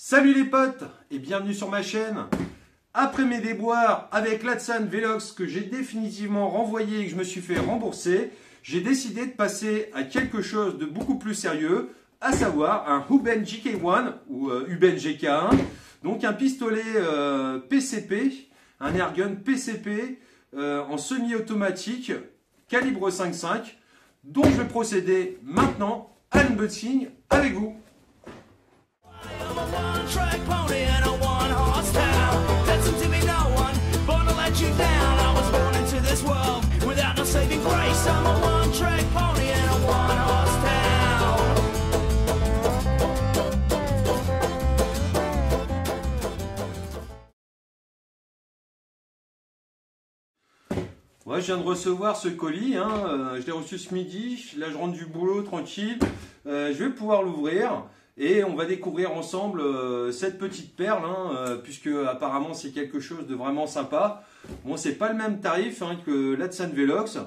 Salut les potes et bienvenue sur ma chaîne. Après mes déboires avec l'Hatsan Velox que j'ai définitivement renvoyé et que je me suis fait rembourser, j'ai décidé de passer à quelque chose de beaucoup plus sérieux, à savoir un Huben GK1 ou Huben GK1, donc un pistolet PCP, un airgun PCP en semi-automatique calibre 5.5, dont je vais procéder maintenant à l'unboxing avec vous. Ouais, je viens de recevoir ce colis, je l'ai reçu ce midi, là je rentre du boulot tranquille, je vais pouvoir l'ouvrir et on va découvrir ensemble cette petite perle, puisque apparemment c'est quelque chose de vraiment sympa. Bon, c'est pas le même tarif que l'Hatsan Velox,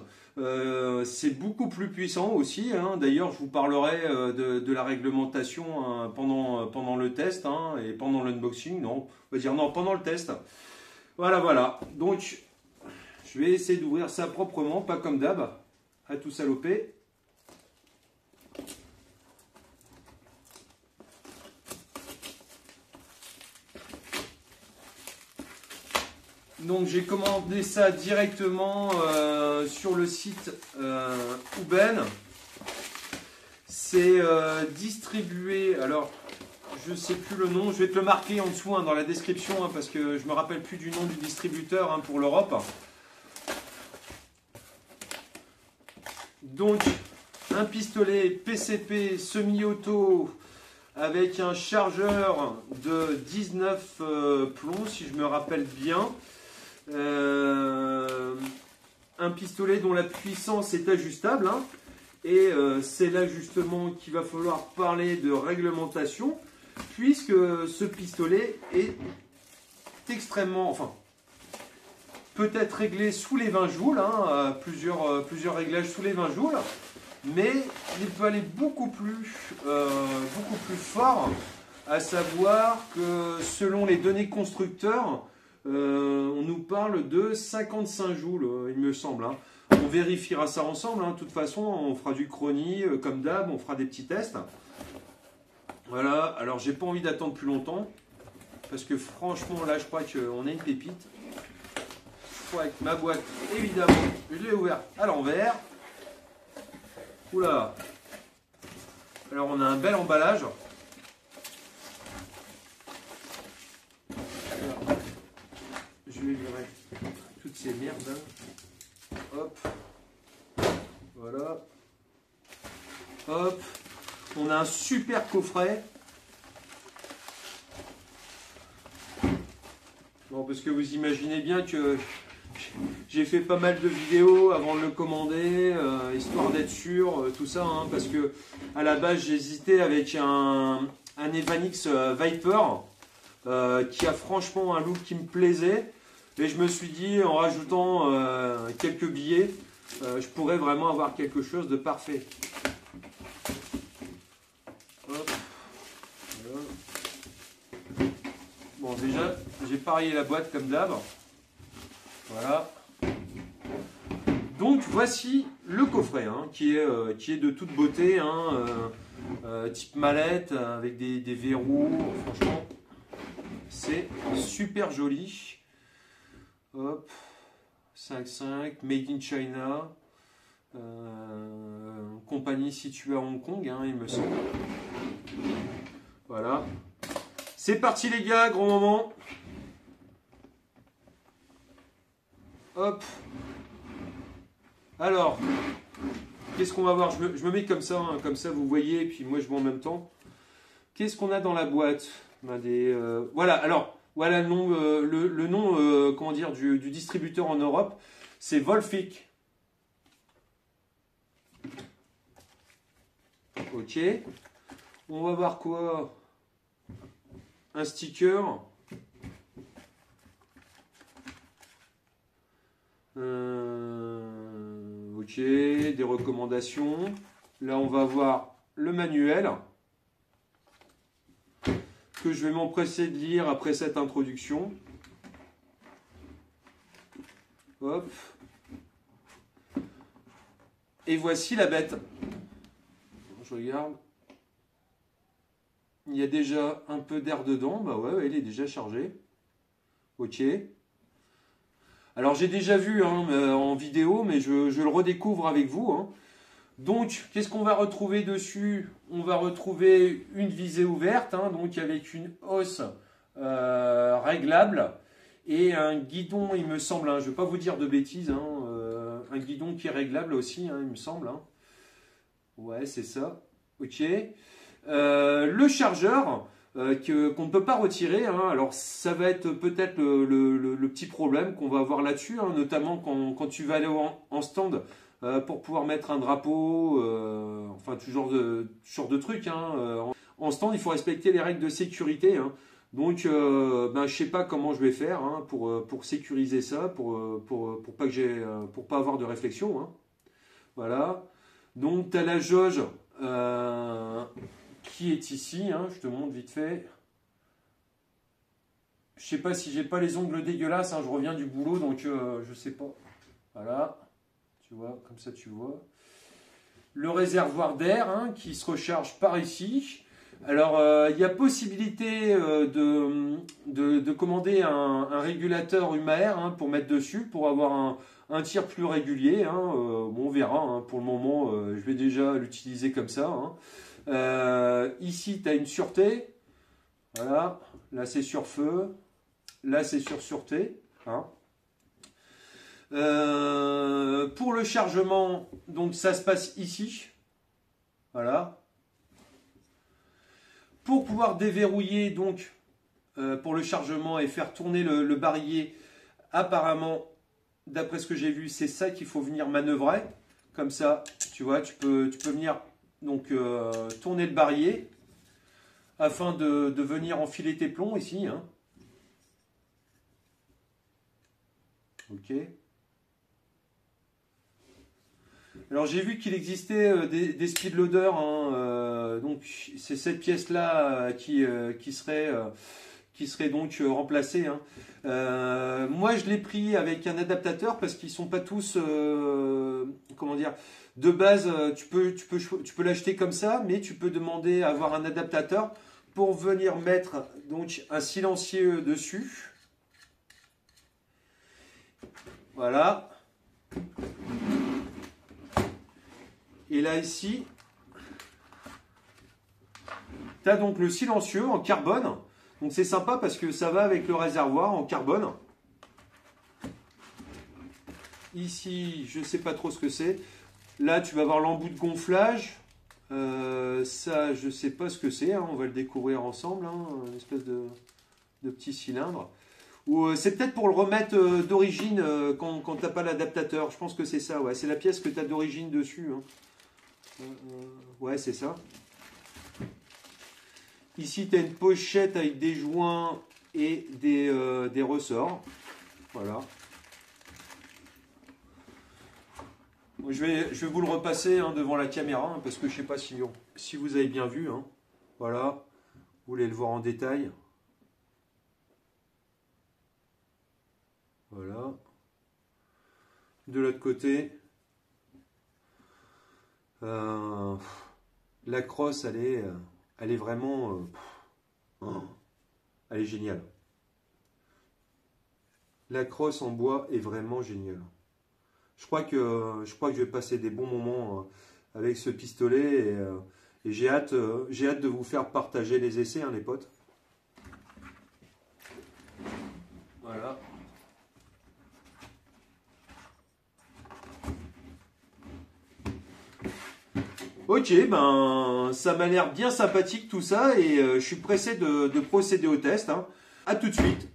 c'est beaucoup plus puissant aussi, d'ailleurs je vous parlerai de la réglementation pendant le test et pendant l'unboxing, non, on va dire non, pendant le test. Voilà, donc je vais essayer d'ouvrir ça proprement, pas comme d'hab, à tout saloper. Donc j'ai commandé ça directement sur le site Huben. C'est distribué, alors je ne sais plus le nom, je vais te le marquer en dessous dans la description parce que je ne me rappelle plus du nom du distributeur pour l'Europe. Donc un pistolet PCP semi-auto avec un chargeur de 19 plombs si je me rappelle bien. Un pistolet dont la puissance est ajustable et c'est là justement qu'il va falloir parler de réglementation puisque ce pistolet est extrêmement, peut être réglé sous les 20 joules, plusieurs réglages sous les 20 joules, mais il peut aller beaucoup plus fort, à savoir que selon les données constructeurs, on nous parle de 55 joules, il me semble. On vérifiera ça ensemble, de toute façon, on fera du chronie, comme d'hab, on fera des petits tests. Voilà, alors j'ai pas envie d'attendre plus longtemps, parce que franchement, là, je crois qu'on a une pépite. Avec ma boîte, évidemment, je l'ai ouverte à l'envers. Oula! Alors, on a un bel emballage. Alors, je vais virer toutes ces merdes. Hop. Voilà. Hop. On a un super coffret. Bon, parce que vous imaginez bien que j'ai fait pas mal de vidéos avant de le commander, histoire d'être sûr, tout ça, parce que à la base j'hésitais avec un Evanix Viper qui a franchement un look qui me plaisait, et je me suis dit en rajoutant quelques billets, je pourrais vraiment avoir quelque chose de parfait. Hop. Voilà. Bon, déjà j'ai parié la boîte comme d'hab. Voilà. Donc voici le coffret qui est de toute beauté, type mallette avec des verrous. Franchement, c'est super joli. Hop, 5.5, made in China, compagnie située à Hong Kong, il me semble. Voilà. C'est parti les gars, grand moment. Hop. Alors, qu'est-ce qu'on va voir? Je me mets comme ça vous voyez, et puis moi je vois en même temps. Qu'est-ce qu'on a dans la boîte? Voilà, alors, voilà le nom, comment dire, du distributeur en Europe, c'est Volfic. Ok. On va voir quoi? Un sticker. Ok, des recommandations. Là, on va voir le manuel. que je vais m'empresser de lire après cette introduction. Hop. Et voici la bête. Je regarde. Il y a déjà un peu d'air dedans. Bah ouais, il est déjà chargé. Ok. Alors j'ai déjà vu en vidéo, mais je le redécouvre avec vous. Hein. Donc, qu'est-ce qu'on va retrouver dessus? On va retrouver une visée ouverte, hein, donc avec une hausse réglable et un guidon, il me semble, hein, je ne vais pas vous dire de bêtises, hein, un guidon qui est réglable aussi, hein, il me semble. Hein. Ouais, c'est ça. Ok. Le chargeur qu'on ne peut pas retirer. Hein. Alors, ça va être peut-être le petit problème qu'on va avoir là-dessus, hein, notamment quand tu vas aller en stand pour pouvoir mettre un drapeau, enfin, tout genre de trucs. Hein. En stand, il faut respecter les règles de sécurité. Hein. Donc, je ne sais pas comment je vais faire hein, pour sécuriser ça, pour pas avoir de réflexion. Hein. Voilà. Donc, tu as la jauge qui est ici. Hein. Je te montre vite fait. Je sais pas si j'ai pas les ongles dégueulasses. Hein. Je reviens du boulot, donc je sais pas. Voilà. Tu vois, comme ça, tu vois. Le réservoir d'air hein, qui se recharge par ici. Alors, il y a possibilité de commander un régulateur humaire hein, pour mettre dessus, pour avoir un tir plus régulier. Hein. Bon, on verra. Hein. Pour le moment, je vais déjà l'utiliser comme ça. Hein. Ici, tu as une sûreté. Voilà. Là, c'est sur feu. Là, c'est sur sûreté. Hein. Pour le chargement, donc ça se passe ici. Voilà. Pour pouvoir déverrouiller donc pour le chargement et faire tourner le barillet, apparemment, d'après ce que j'ai vu, c'est ça qu'il faut venir manœuvrer. Comme ça, tu vois, tu peux venir donc tourner le barillet afin de venir enfiler tes plombs ici. Hein. Ok. Alors j'ai vu qu'il existait des speed loaders, hein, donc c'est cette pièce-là qui serait donc remplacée. Hein. Moi je l'ai pris avec un adaptateur parce qu'ils sont pas tous, comment dire, de base. Tu peux l'acheter comme ça, mais tu peux demander à avoir un adaptateur pour venir mettre donc un silencieux dessus. Voilà. Et là, ici, tu as donc le silencieux en carbone. Donc, c'est sympa parce que ça va avec le réservoir en carbone. Ici, je ne sais pas trop ce que c'est. Là, tu vas avoir l'embout de gonflage. Ça, je ne sais pas ce que c'est. Hein. On va le découvrir ensemble. Hein. Une espèce de petit cylindre. Ou c'est peut-être pour le remettre d'origine quand tu n'as pas l'adaptateur. Je pense que c'est ça. Ouais. C'est la pièce que tu as d'origine dessus. Hein. Ouais, c'est ça. Ici, tu as une pochette avec des joints et des ressorts. Voilà. Je vais vous le repasser hein, devant la caméra hein, parce que je ne sais pas si vous avez bien vu. Hein. Voilà. Vous voulez le voir en détail. Voilà. De l'autre côté. La crosse, elle est vraiment... elle est géniale. La crosse en bois est vraiment géniale. Je crois que je vais passer des bons moments avec ce pistolet et j'ai hâte de vous faire partager les essais, hein, les potes. Voilà. Ok, ben ça m'a l'air bien sympathique tout ça et je suis pressé de procéder au test. Hein. À tout de suite.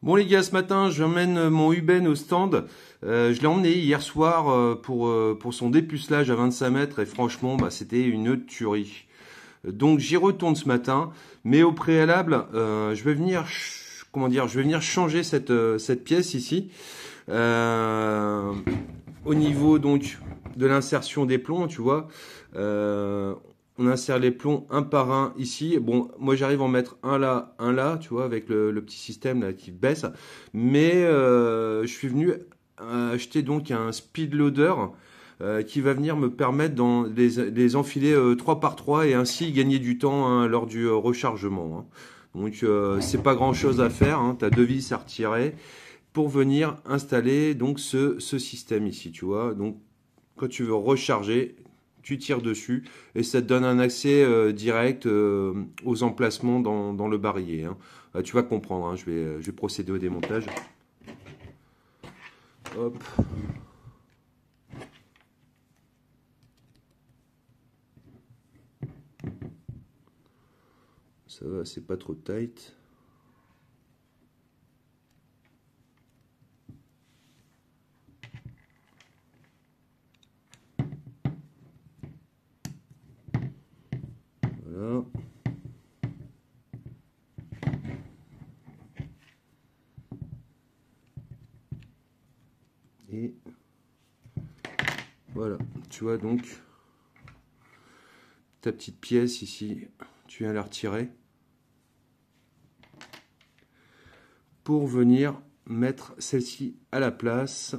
Bon les gars, ce matin, j'emmène mon Uben au stand. Je l'ai emmené hier soir pour son dépucelage à 25 mètres et franchement, bah, c'était une tuerie. Donc j'y retourne ce matin, mais au préalable, je vais venir, comment dire, je vais venir changer cette pièce ici. Au niveau donc de l'insertion des plombs, tu vois. On insère les plombs un par un ici. Bon, moi j'arrive à en mettre un là, tu vois, avec le petit système là qui baisse. Mais je suis venu acheter donc un speed loader qui va venir me permettre de les enfiler 3 par 3 et ainsi gagner du temps hein, lors du rechargement. Hein. Donc c'est pas grand chose à faire, hein. Tu as 2 vis à retirer pour venir installer donc ce système ici, tu vois. Donc quand tu veux recharger, tu tires dessus et ça te donne un accès direct aux emplacements dans le barillet. Hein. Tu vas comprendre, hein. Je vais procéder au démontage. Hop. Ça va, c'est pas trop tight. Voilà. Et voilà, tu vois donc ta petite pièce ici, tu viens la retirer pour venir mettre celle-ci à la place.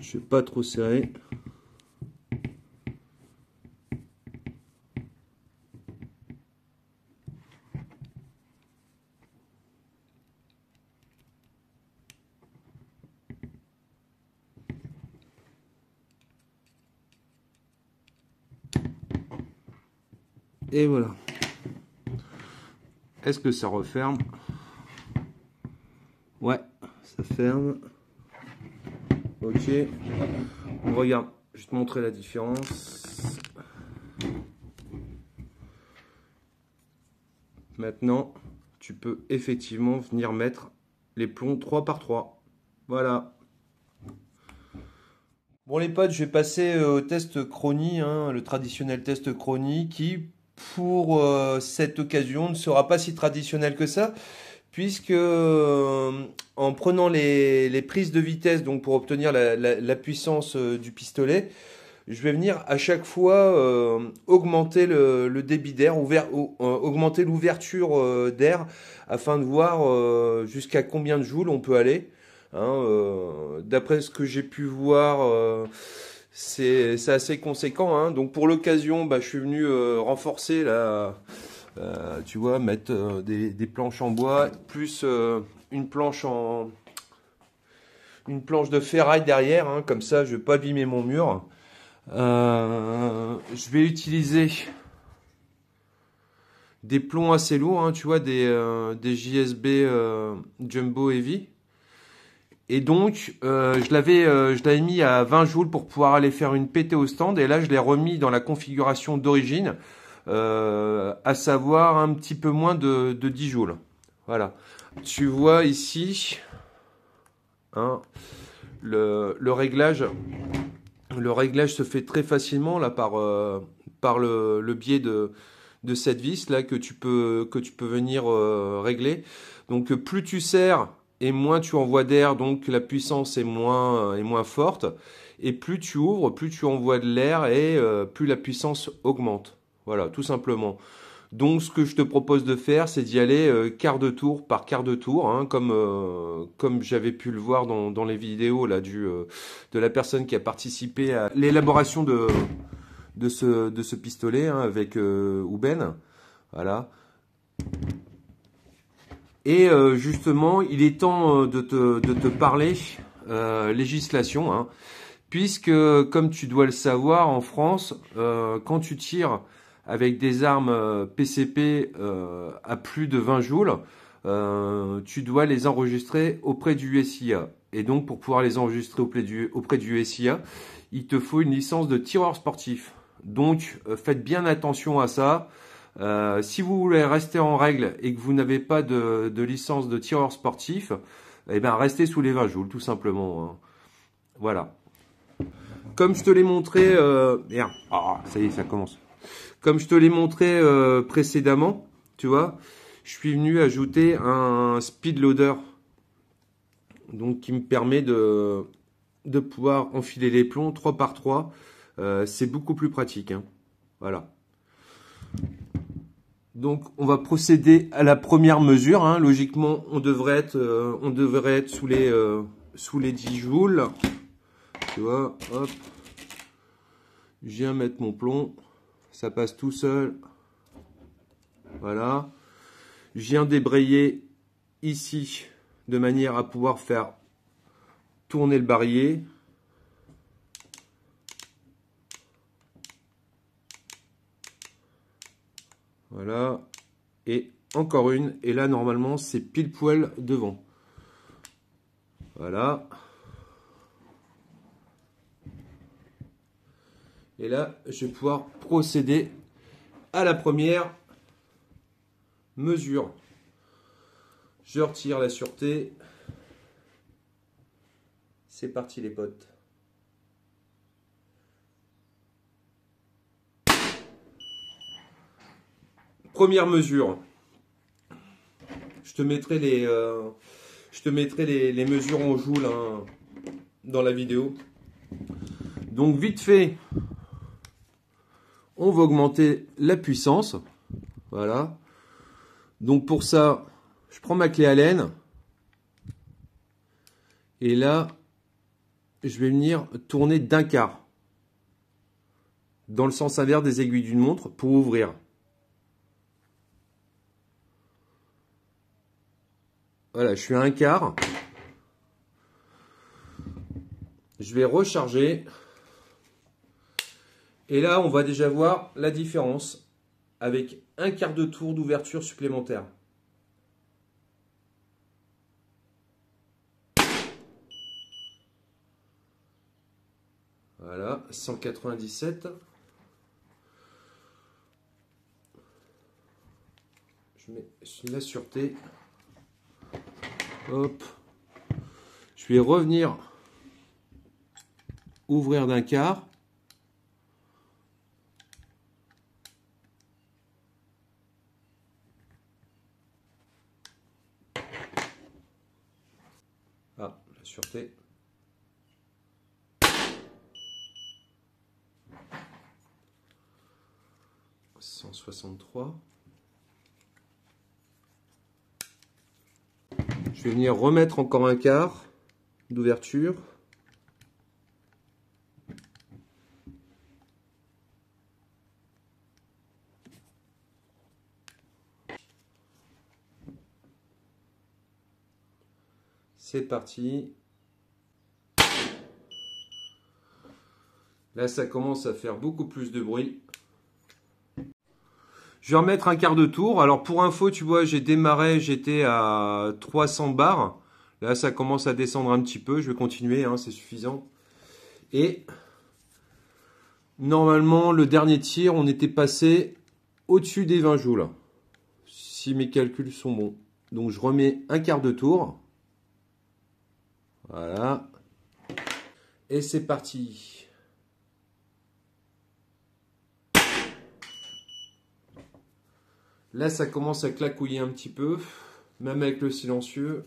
Je vais pas trop serré. Et voilà. Est-ce que ça referme? Ouais, ça ferme. Ok. On regarde. Je vais te montrer la différence. Maintenant, tu peux effectivement venir mettre les plombs 3 par 3. Voilà. Bon les potes, je vais passer au test Chronie, hein, le traditionnel test Chronie qui, pour cette occasion, ne sera pas si traditionnel que ça, puisque en prenant les prises de vitesse donc pour obtenir la puissance du pistolet, je vais venir à chaque fois augmenter le débit d'air, augmenter l'ouverture d'air afin de voir jusqu'à combien de joules on peut aller. Hein, d'après ce que j'ai pu voir, c'est assez conséquent. Hein. Donc pour l'occasion, bah, je suis venu renforcer là, tu vois, mettre des planches en bois, plus une planche de ferraille derrière. Hein, comme ça, je vais pas abîmer mon mur. Je vais utiliser des plombs assez lourds, hein, tu vois, des JSB Jumbo Heavy. Et donc, je l'avais mis à 20 joules pour pouvoir aller faire une PT au stand. Et là, je l'ai remis dans la configuration d'origine, à savoir un petit peu moins de 10 joules. Voilà. Tu vois ici hein, le réglage. Le réglage se fait très facilement là par le biais de cette vis là que tu peux venir régler. Donc plus tu serres et moins tu envoies d'air, donc la puissance est moins forte. Et plus tu ouvres, plus tu envoies de l'air et plus la puissance augmente. Voilà, tout simplement. Donc ce que je te propose de faire, c'est d'y aller quart de tour par quart de tour, hein, comme j'avais pu le voir dans les vidéos là, de la personne qui a participé à l'élaboration de ce pistolet hein, avec Uben. Voilà. Et justement, il est temps de te parler législation, hein, puisque comme tu dois le savoir, en France, quand tu tires avec des armes PCP à plus de 20 joules, tu dois les enregistrer auprès du SIA. Et donc, pour pouvoir les enregistrer auprès du SIA, il te faut une licence de tireur sportif. Donc, faites bien attention à ça. Si vous voulez rester en règle et que vous n'avez pas de licence de tireur sportif, eh ben, restez sous les 20 joules, tout simplement. Hein. Voilà. Comme je te l'ai montré... merde, ça y est, ça commence. Comme je te l'ai montré précédemment, tu vois, je suis venu ajouter un speed loader. Donc, qui me permet de pouvoir enfiler les plombs 3 par 3. C'est beaucoup plus pratique. Hein. Voilà. Donc, on va procéder à la première mesure. Hein. Logiquement, on devrait être sous les 10 joules. Tu vois, hop. Je viens mettre mon plomb. Ça passe tout seul. Voilà. Je viens débrayer ici de manière à pouvoir faire tourner le barillet. Voilà. Et encore une. Et là, normalement, c'est pile poil devant. Voilà. Et là, je vais pouvoir procéder à la première mesure. Je retire la sûreté. C'est parti les potes. Première mesure. Je te mettrai les mesures en joules hein, dans la vidéo. Donc vite fait, on va augmenter la puissance. Voilà. Donc pour ça, je prends ma clé Allen. Et là, je vais venir tourner d'un quart. Dans le sens inverse des aiguilles d'une montre pour ouvrir. Voilà, je suis à un quart. Je vais recharger. Et là, on va déjà voir la différence avec un quart de tour d'ouverture supplémentaire. Voilà, 197. Je mets la sûreté. Hop. Je vais revenir ouvrir d'un quart. Ah, la sûreté. « 163. Je vais venir remettre encore un quart d'ouverture. C'est parti. Là, ça commence à faire beaucoup plus de bruit. Je vais remettre un quart de tour. Alors pour info, tu vois, j'ai démarré, j'étais à 300 bars. Là, ça commence à descendre un petit peu. Je vais continuer, hein, c'est suffisant. Et normalement, le dernier tir, on était passé au-dessus des 20 joules. Si mes calculs sont bons. Donc je remets un quart de tour. Voilà. Et c'est parti. Là, ça commence à claquouiller un petit peu, même avec le silencieux.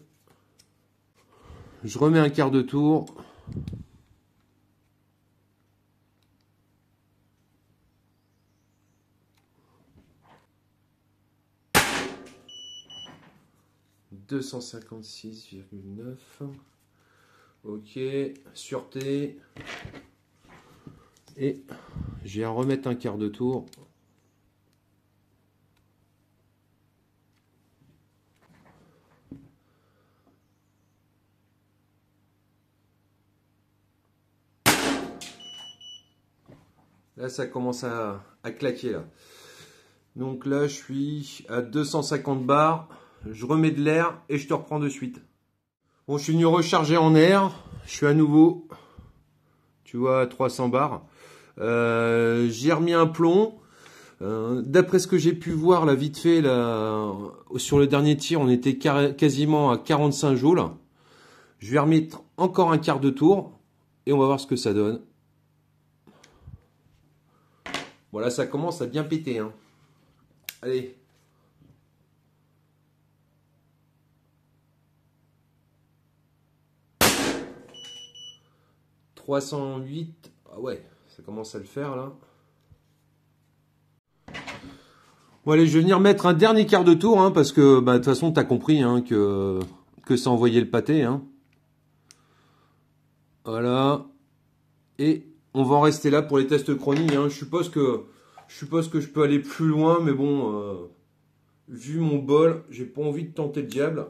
Je remets un quart de tour. « 256,9 ». Ok, sûreté. Et je vais remettre un quart de tour. Là, ça commence à claquer là. Donc là, je suis à 250 bars. Je remets de l'air et je te reprends de suite. Bon, je suis venu recharger en air. Je suis à nouveau, tu vois, à 300 bars. J'ai remis un plomb. D'après ce que j'ai pu voir là vite fait là, sur le dernier tir, on était quasiment à 45 joules. Je vais remettre encore un quart de tour et on va voir ce que ça donne. Voilà, ça commence à bien péter, hein. Allez. « 308 ». Ah ouais, ça commence à le faire là. Bon allez, je vais venir mettre un dernier quart de tour, hein, parce que bah, de toute façon, tu as compris hein, que ça envoyait le pâté. Hein. Voilà. Et on va en rester là pour les tests chroniques. Hein. Je suppose que je peux aller plus loin, mais bon, vu mon bol, j'ai pas envie de tenter le diable.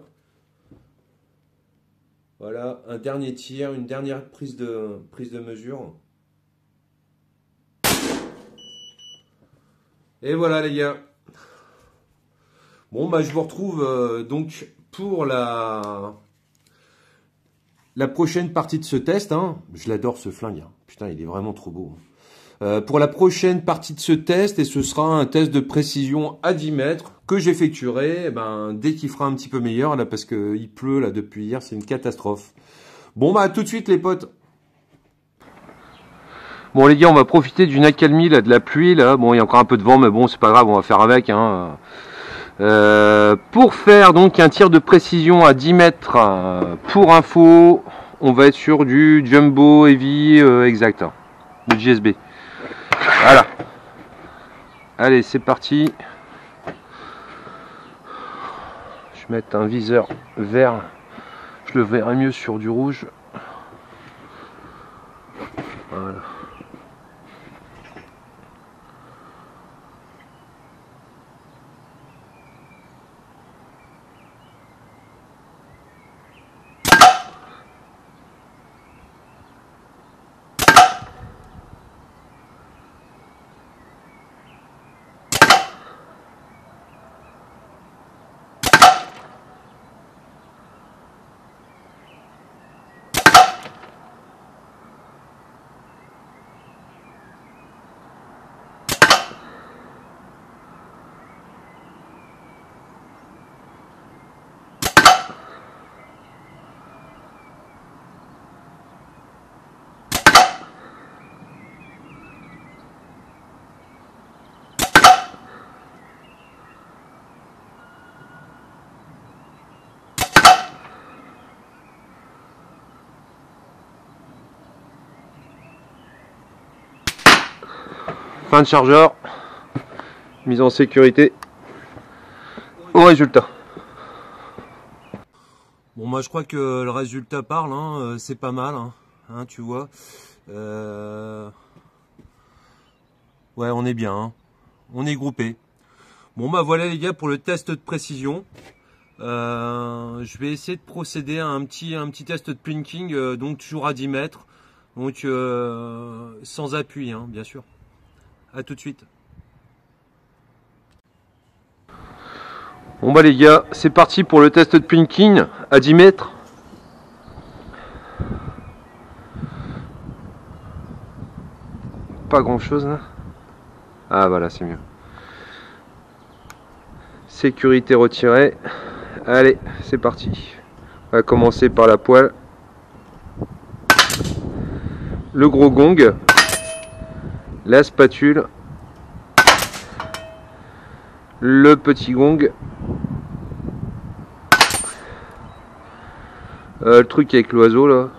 Voilà, un dernier tir, une dernière prise de mesure. Et voilà les gars. Bon bah je vous retrouve donc pour la prochaine partie de ce test. Hein. Je l'adore ce flingue. Hein. Putain, il est vraiment trop beau. Pour la prochaine partie de ce test, et ce sera un test de précision à 10 mètres que j'effectuerai dès qu'il fera un petit peu meilleur là, parce qu'il pleut là depuis hier, c'est une catastrophe. Bon bah à tout de suite les potes. Bon les gars, on va profiter d'une accalmie là, de la pluie là. Bon, il y a encore un peu de vent, mais bon c'est pas grave, on va faire avec. Hein. Pour faire donc un tir de précision à 10 mètres, pour info, on va être sur du Jumbo Heavy exact, hein, de JSB. Voilà. Allez, c'est parti. Je vais mettre un viseur vert. Je le verrai mieux sur du rouge. Voilà. Fin de chargeur, mise en sécurité au résultat. Bon, moi je crois que le résultat parle, hein, c'est pas mal, hein, tu vois. Ouais, on est bien, hein. On est groupé. Bon bah voilà les gars pour le test de précision. Je vais essayer de procéder à un petit test de plinking, donc toujours à 10 mètres, donc sans appui, hein, bien sûr. A tout de suite. Bon bah les gars, c'est parti pour le test de plinking à 10 mètres. Pas grand chose là. Ah voilà, c'est mieux. Sécurité retirée. Allez, c'est parti. On va commencer par la poêle. Le gros gong. La spatule. Le petit gong. Le truc avec l'oiseau là.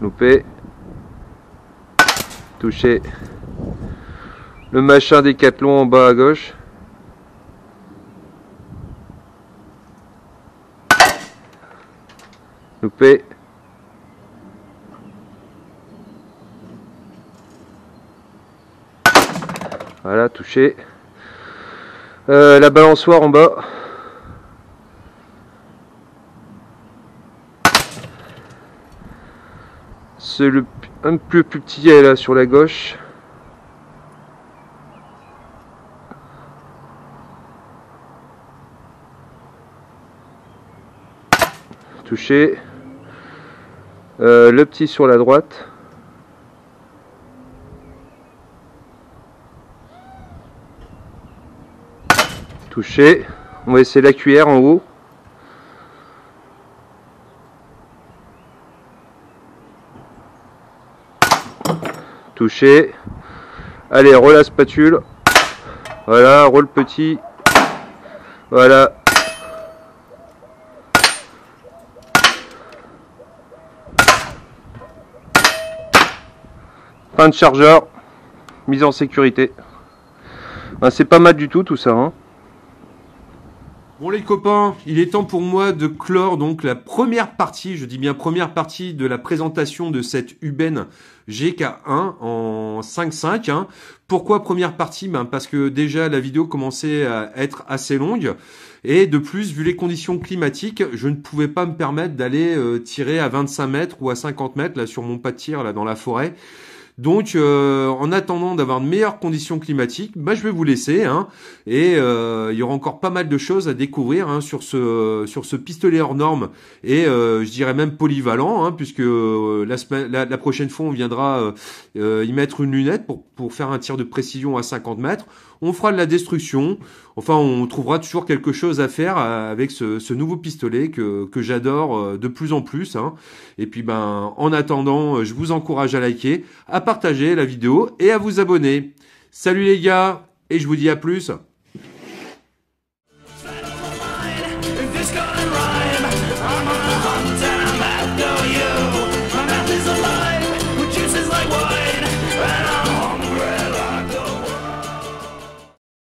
Loupé. Touché. Le machin Décathlon en bas à gauche. Loupé. Voilà, touché. La balançoire en bas. C'est un peu plus petit là sur la gauche. Touché. Le petit sur la droite. Touché. On va essayer la cuillère en haut. Touché. Allez, roule la spatule. Voilà, roule petit. Voilà. Fin de chargeur. Mise en sécurité. Ben, c'est pas mal du tout ça. Hein. Bon les copains, il est temps pour moi de clore donc la première partie, je dis bien première partie de la présentation de cette Uben GK1 en 5.5. Hein. Pourquoi première partie? Parce que déjà la vidéo commençait à être assez longue et de plus, vu les conditions climatiques, je ne pouvais pas me permettre d'aller tirer à 25 mètres ou à 50 mètres là sur mon pas de tir là dans la forêt. Donc, en attendant d'avoir de meilleures conditions climatiques, je vais vous laisser. Hein, et il y aura encore pas mal de choses à découvrir hein, sur ce pistolet hors norme et je dirais même polyvalent, hein, puisque la prochaine fois, on viendra y mettre une lunette pour faire un tir de précision à 50 mètres. On fera de la destruction. Enfin, on trouvera toujours quelque chose à faire avec ce nouveau pistolet que j'adore de plus en plus. Hein. Et puis, en attendant, je vous encourage à liker, à partager la vidéo et à vous abonner. Salut les gars, et je vous dis à plus.